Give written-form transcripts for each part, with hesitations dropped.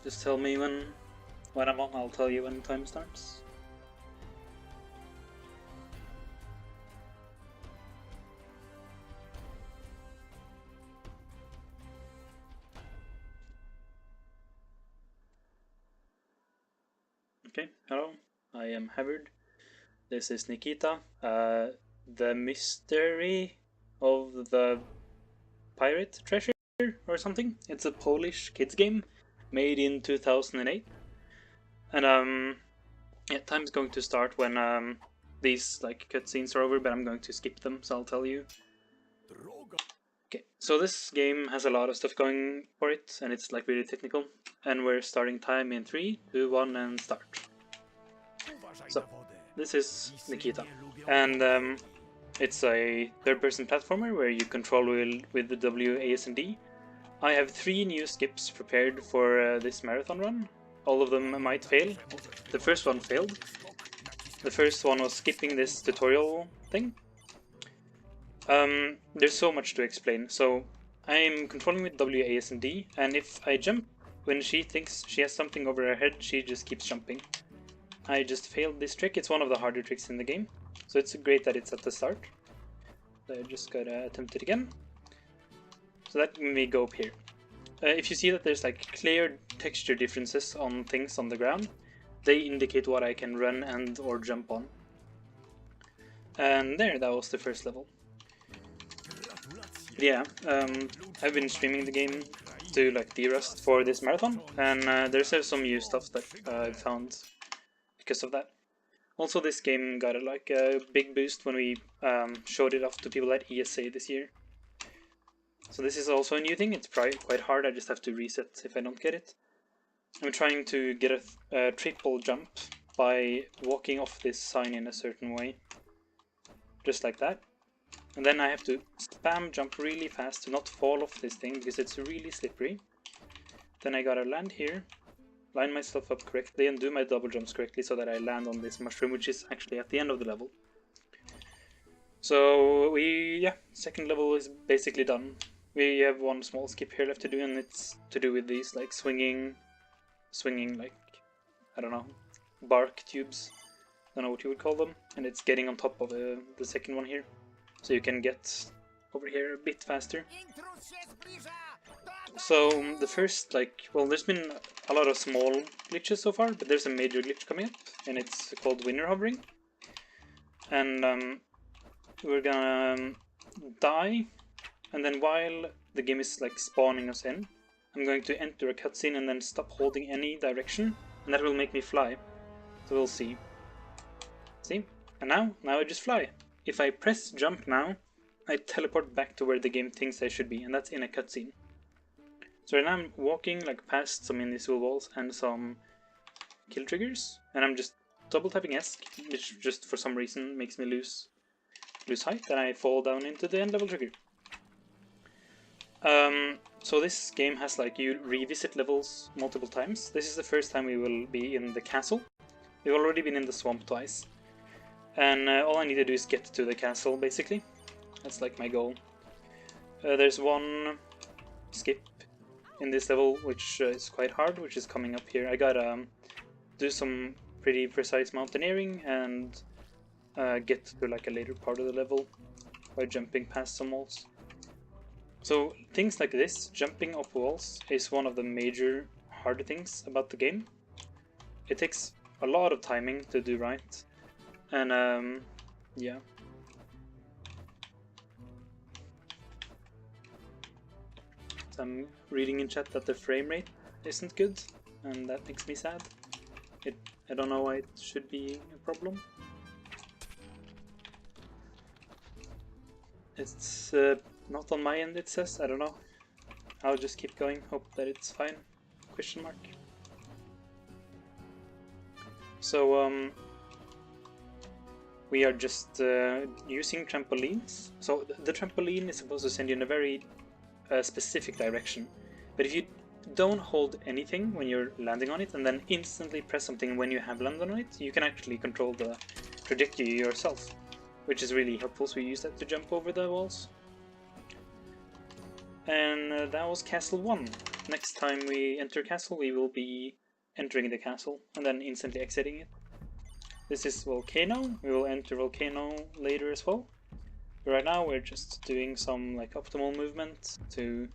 Just tell me when I'm on, I'll tell you when time starts. Okay, hello, I am Havrd. This is Nikita. The mystery of the pirate treasure or something. It's a Polish kids game made in 2008. And yeah, time's going to start when these like cutscenes are over, but I'm going to skip them, so I'll tell you. Okay, so this game has a lot of stuff going for it, and it's like really technical. And we're starting time in 3, 2, 1, and start. So, this is Nikita, and it's a third-person platformer where you control with the W, A, S, and D. I have 3 new skips prepared for this marathon run. All of them might fail. The first one failed. The first one was skipping this tutorial thing. There's so much to explain. So I'm controlling with W, A, S, and D, and if I jump when she thinks she has something over her head, she just keeps jumping. I just failed this trick. It's one of the harder tricks in the game, so it's great that it's at the start. So I just gotta attempt it again. So that made me go up here. If you see that there's like clear texture differences on things on the ground, they indicate what I can run and or jump on. And there, that was the first level. Yeah, I've been streaming the game to like de-rust for this marathon, and there's some new stuff that I've found because of that. Also, this game got like a big boost when we showed it off to people at ESA this year. So this is also a new thing. It's probably quite hard. I just have to reset if I don't get it. I'm trying to get a triple jump by walking off this sign in a certain way. Just like that. And then I have to spam jump really fast to not fall off this thing because it's really slippery. Then I gotta land here, line myself up correctly and do my double jumps correctly so that I land on this mushroom, which is actually at the end of the level. So second level is basically done. We have one small skip here left to do, and it's to do with these like swinging like, I don't know, bark tubes. I don't know what you would call them. And it's getting on top of the second one here. So you can get over here a bit faster. So the first, like, well, there's been a lot of small glitches so far, but there's a major glitch coming up, and it's called winner hovering. And we're gonna die, and then while the game is like spawning us in, I'm going to enter a cutscene and then stop holding any direction, and that will make me fly. So we'll see. See? And now I just fly. If I press jump now, I teleport back to where the game thinks I should be, and that's in a cutscene. So right now I'm walking like past some invisible walls and some kill triggers, and I'm just double tapping S, which just for some reason makes me lose height, and I fall down into the end level trigger. So this game has like you revisit levels multiple times. This is the first time we will be in the castle. We've already been in the swamp twice. And all I need to do is get to the castle, basically. That's like my goal. There's one skip in this level, which is quite hard, which is coming up here. I gotta do some pretty precise mountaineering and get to like a later part of the level by jumping past some walls. So things like this, jumping off walls, is one of the major hard things about the game. It takes a lot of timing to do right. And yeah. So I'm reading in chat that the frame rate isn't good, and that makes me sad. I don't know why it should be a problem. It's not on my end, it says. I don't know. I'll just keep going, hope that it's fine. Question mark. So we are just using trampolines. So the trampoline is supposed to send you in a very specific direction. But if you don't hold anything when you're landing on it and then instantly press something when you have landed on it, you can actually control the trajectory yourself, which is really helpful. So we use that to jump over the walls. And that was Castle 1. next time we enter castle, we will be entering the castle and then instantly exiting it. This is Volcano. We will enter Volcano later as well. But right now we're just doing some like optimal movement to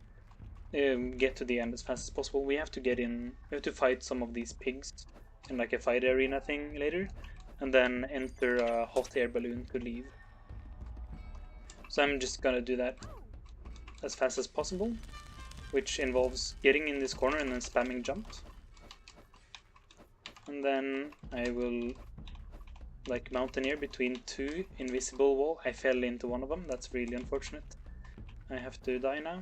get to the end as fast as possible. We have to get in, we have to fight some of these pigs in like a fight arena thing later, and then enter a hot air balloon to leave. So I'm just gonna do that as fast as possible, which involves getting in this corner and then spamming jumps. And then I will like mountaineer between two invisible wall. I fell into one of them, that's really unfortunate. I have to die now.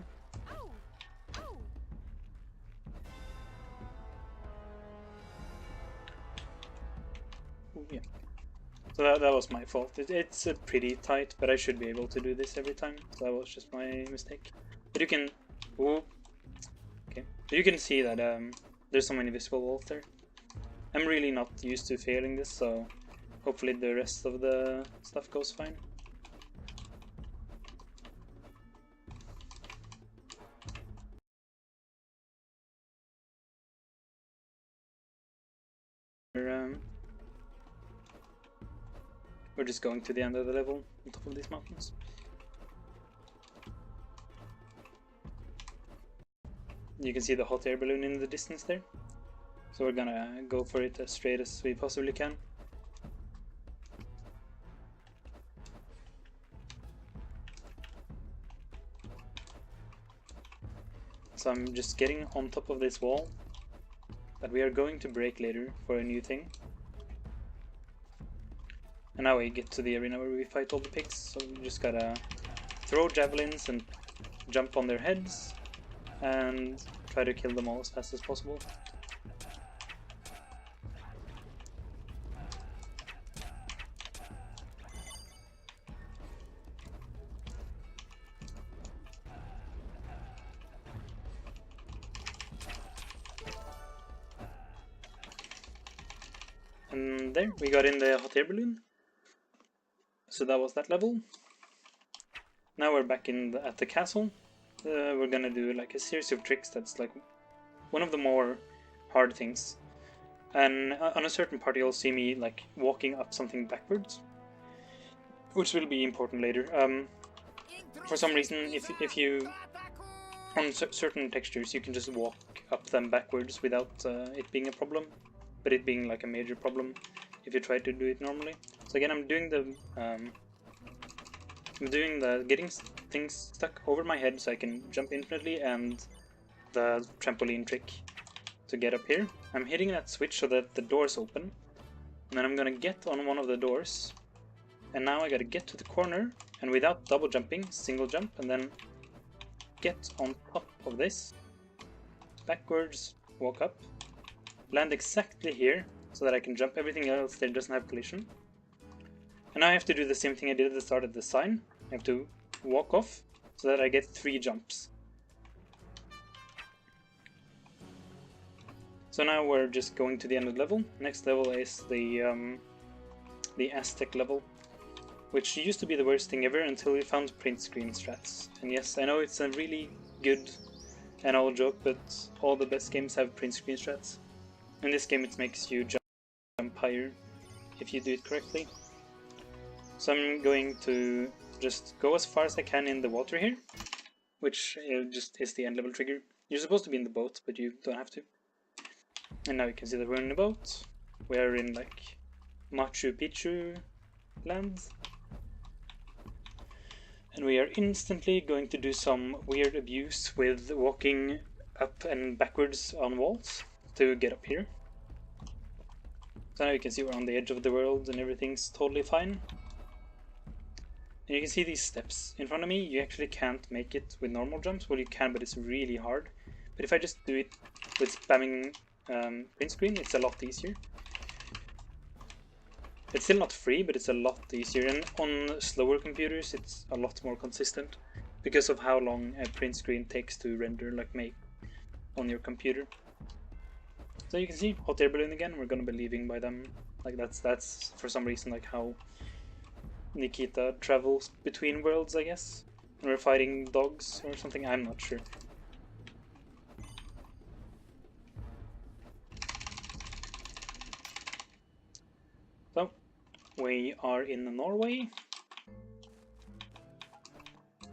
Ooh, yeah. So that was my fault. It's pretty tight, but I should be able to do this every time. So that was just my mistake. But you can... Ooh. Okay. But you can see that there's some invisible walls there. I'm really not used to failing this, so hopefully the rest of the stuff goes fine. We're just going to the end of the level on top of these mountains. You can see the hot air balloon in the distance there. So we're gonna go for it as straight as we possibly can. So I'm just getting on top of this wall that we are going to break later for a new thing. And now we get to the arena where we fight all the pigs, so we just gotta throw javelins and jump on their heads and try to kill them all as fast as possible. And there, we got in the hot air balloon. So that was that level. Now we're back at the castle. We're gonna do like a series of tricks that's like one of the more hard things. And on a certain part you'll see me like walking up something backwards, which will be important later. For some reason, if you on certain textures you can just walk up them backwards without it being a problem, but it being like a major problem if you try to do it normally. So again, I'm doing the getting things stuck over my head so I can jump infinitely, and the trampoline trick to get up here. I'm hitting that switch so that the doors open, and then I'm gonna get on one of the doors, and now I gotta get to the corner, and without double jumping, single jump, and then get on top of this, backwards, walk up, land exactly here so that I can jump everything else that doesn't have collision. And now I have to do the same thing I did at the start of the sign. I have to walk off so that I get 3 jumps. So now we're just going to the end of the level. Next level is the Aztec level, which used to be the worst thing ever until we found print screen strats. And yes, I know it's a really good and old joke, but all the best games have print screen strats. In this game it makes you jump higher if you do it correctly. So I'm going to just go as far as I can in the water here, which just is the end level trigger. You're supposed to be in the boat, but you don't have to. And now you can see that we're in the boat. We're in like Machu Picchu land. And we are instantly going to do some weird abuse with walking up and backwards on walls to get up here. So now you can see we're on the edge of the world and everything's totally fine. And you can see these steps in front of me. You actually can't make it with normal jumps. Well, you can, but it's really hard. But if I just do it with spamming print screen, it's a lot easier. It's still not free, but it's a lot easier. And on slower computers, it's a lot more consistent because of how long a print screen takes to render, like make on your computer. So you can see hot air balloon again. We're gonna be leaving by them. Like that's for some reason like how Nikita travels between worlds, I guess. And we're fighting dogs or something, I'm not sure. we are in Norway.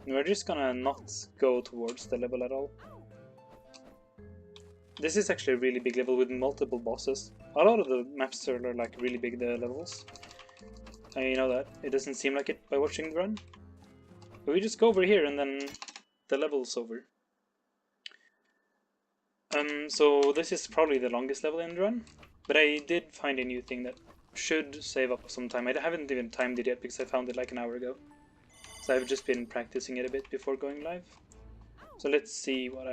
And we're just gonna not go towards the level at all. This is actually a really big level with multiple bosses. A lot of the maps are like really big, the levels. I know that. It doesn't seem like it by watching the run. But we just go over here and then the level's over. So this is probably the longest level in the run. But I did find a new thing that should save up some time. I haven't even timed it yet because I found it like an hour ago. So I've just been practicing it a bit before going live. So let's see what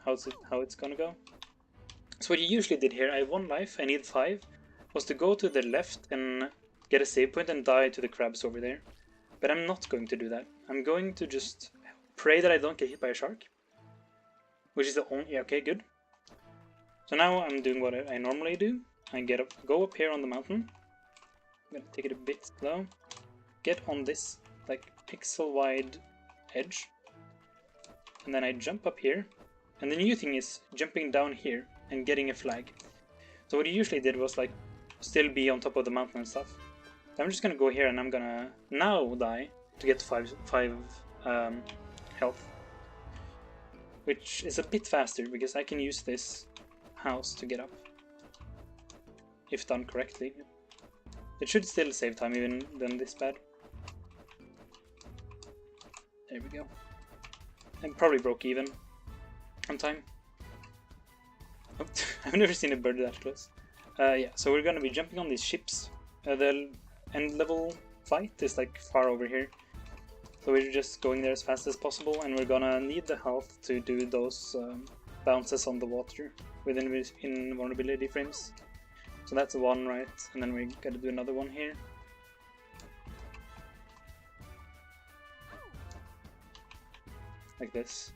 how it's gonna go. So what you usually did here, I have 1 life, I need 5, was to go to the left and get a save point and die to the crabs over there. But I'm not going to do that. I'm going to just pray that I don't get hit by a shark. Which is the only... yeah, okay, good. So now I'm doing what I normally do. I go up here on the mountain. I'm gonna take it a bit slow. Get on this, like, pixel-wide edge. And then I jump up here. And the new thing is jumping down here and getting a flag. So what you usually did was, like, still be on top of the mountain and stuff. So I'm just gonna go here and I'm gonna now die to get 5 health. Which is a bit faster because I can use this house to get up. If done correctly. It should still save time even than this bad. There we go. And probably broke even on time. Oh, I've never seen a bird that close. Yeah, so we're gonna be jumping on these ships. The end level fight is like far over here. So we're just going there as fast as possible, and we're gonna need the health to do those bounces on the water within invulnerability frames. So that's one, right? And then we gotta do another one here. Like this.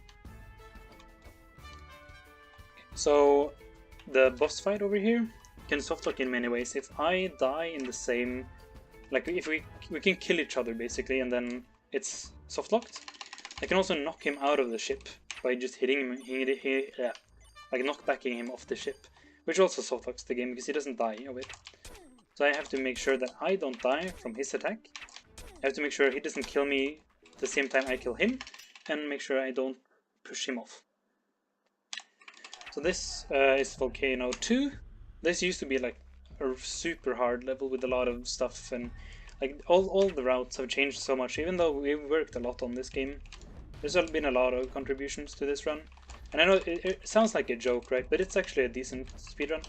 So the boss fight over here can softlock in many ways. If I die in the same... like, if we can kill each other basically, and then it's softlocked. I can also knock him out of the ship by just hitting him, like knockbacking him off the ship, which also softlocks the game because he doesn't die of it. So I have to make sure that I don't die from his attack. I have to make sure he doesn't kill me at the same time I kill him, and make sure I don't push him off. So this is Volcano 2. This used to be like a super hard level with a lot of stuff, and like all the routes have changed so much. Even though we've worked a lot on this game, there's been a lot of contributions to this run. And I know it sounds like a joke, right? But it's actually a decent speedrun,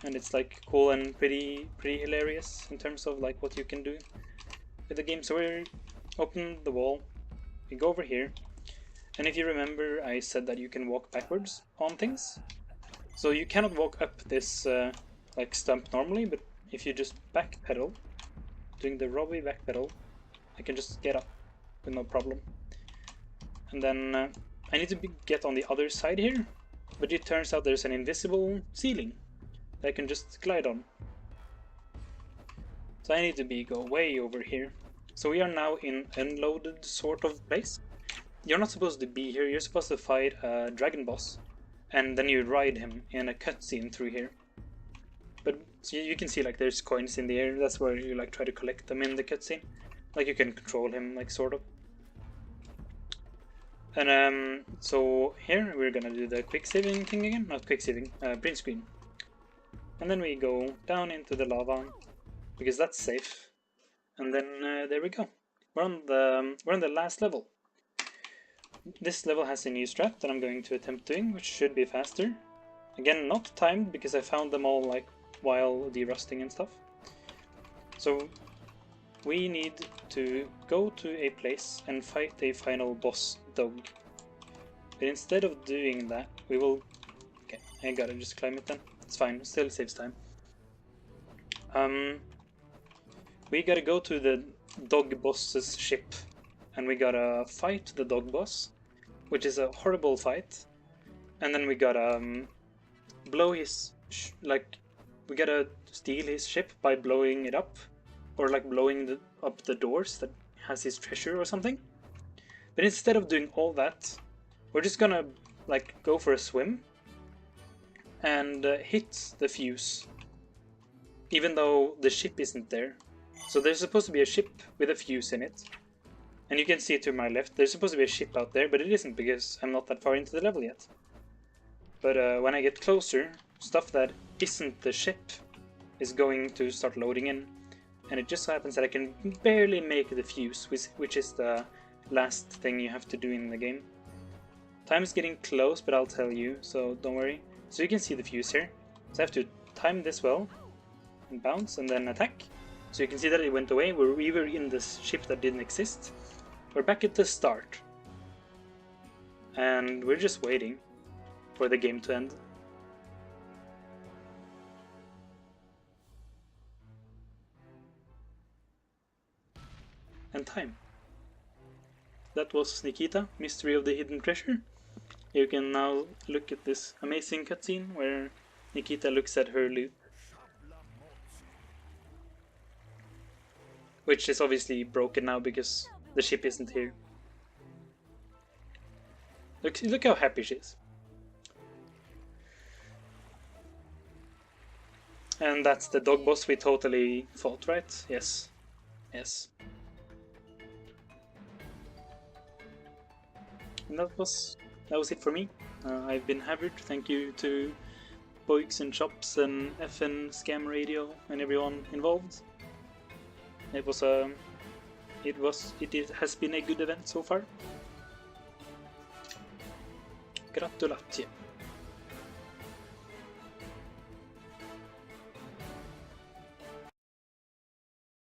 and it's like cool and pretty hilarious in terms of like what you can do with the game. So we open the wall, we go over here, and if you remember, I said that you can walk backwards on things. So you cannot walk up this like stump normally, but if you just backpedal, doing the Robbie backpedal, I can just get up with no problem. And then I need to get on the other side here, but it turns out there's an invisible ceiling that I can just glide on. So I need to go way over here. So we are now in unloaded sort of place. You're not supposed to be here, you're supposed to fight a dragon boss, and then you ride him in a cutscene through here. But so you can see like there's coins in the air, that's where you like try to collect them in the cutscene. Like you can control him, like sort of. And so here we're gonna do the quick saving thing again, not quick saving, print screen. And then we go down into the lava, because that's safe. And then there we go. We're on the last level. This level has a new strat that I'm going to attempt doing, which should be faster. Again, not timed, because I found them all like while derusting and stuff. So we need to go to a place and fight a final boss dog. But instead of doing that, we will... okay, I gotta just climb it then. It's fine, it still saves time. We gotta go to the dog boss's ship, and we gotta fight the dog boss, which is a horrible fight. And then we gotta blow his... we gotta steal his ship by blowing it up, or like blowing up the doors that has his treasure or something. But instead of doing all that, we're just gonna like go for a swim and hit the fuse. even though the ship isn't there. So there's supposed to be a ship with a fuse in it. And you can see it to my left, there's supposed to be a ship out there, but it isn't because I'm not that far into the level yet. But when I get closer, stuff that isn't the ship is going to start loading in. And it just so happens that I can barely make the fuse, which is the last thing you have to do in the game. Time is getting close, but I'll tell you, so don't worry. So you can see the fuse here. So I have to time this well, and bounce, and then attack. So you can see that it went away. We were in this ship that didn't exist. We're back at the start. And we're just waiting for the game to end. And time. That was Nikita, Mystery of the Hidden Treasure. You can now look at this amazing cutscene where Nikita looks at her loot. Which is obviously broken now because the ship isn't here. Look how happy she is. And that's the dog boss we totally fought, right? Yes. Yes. And that was it for me. I've been Havrd. Thank you to Boix and Shops and FN Scam Radio and everyone involved. It has been a good event so far. Gratulacje.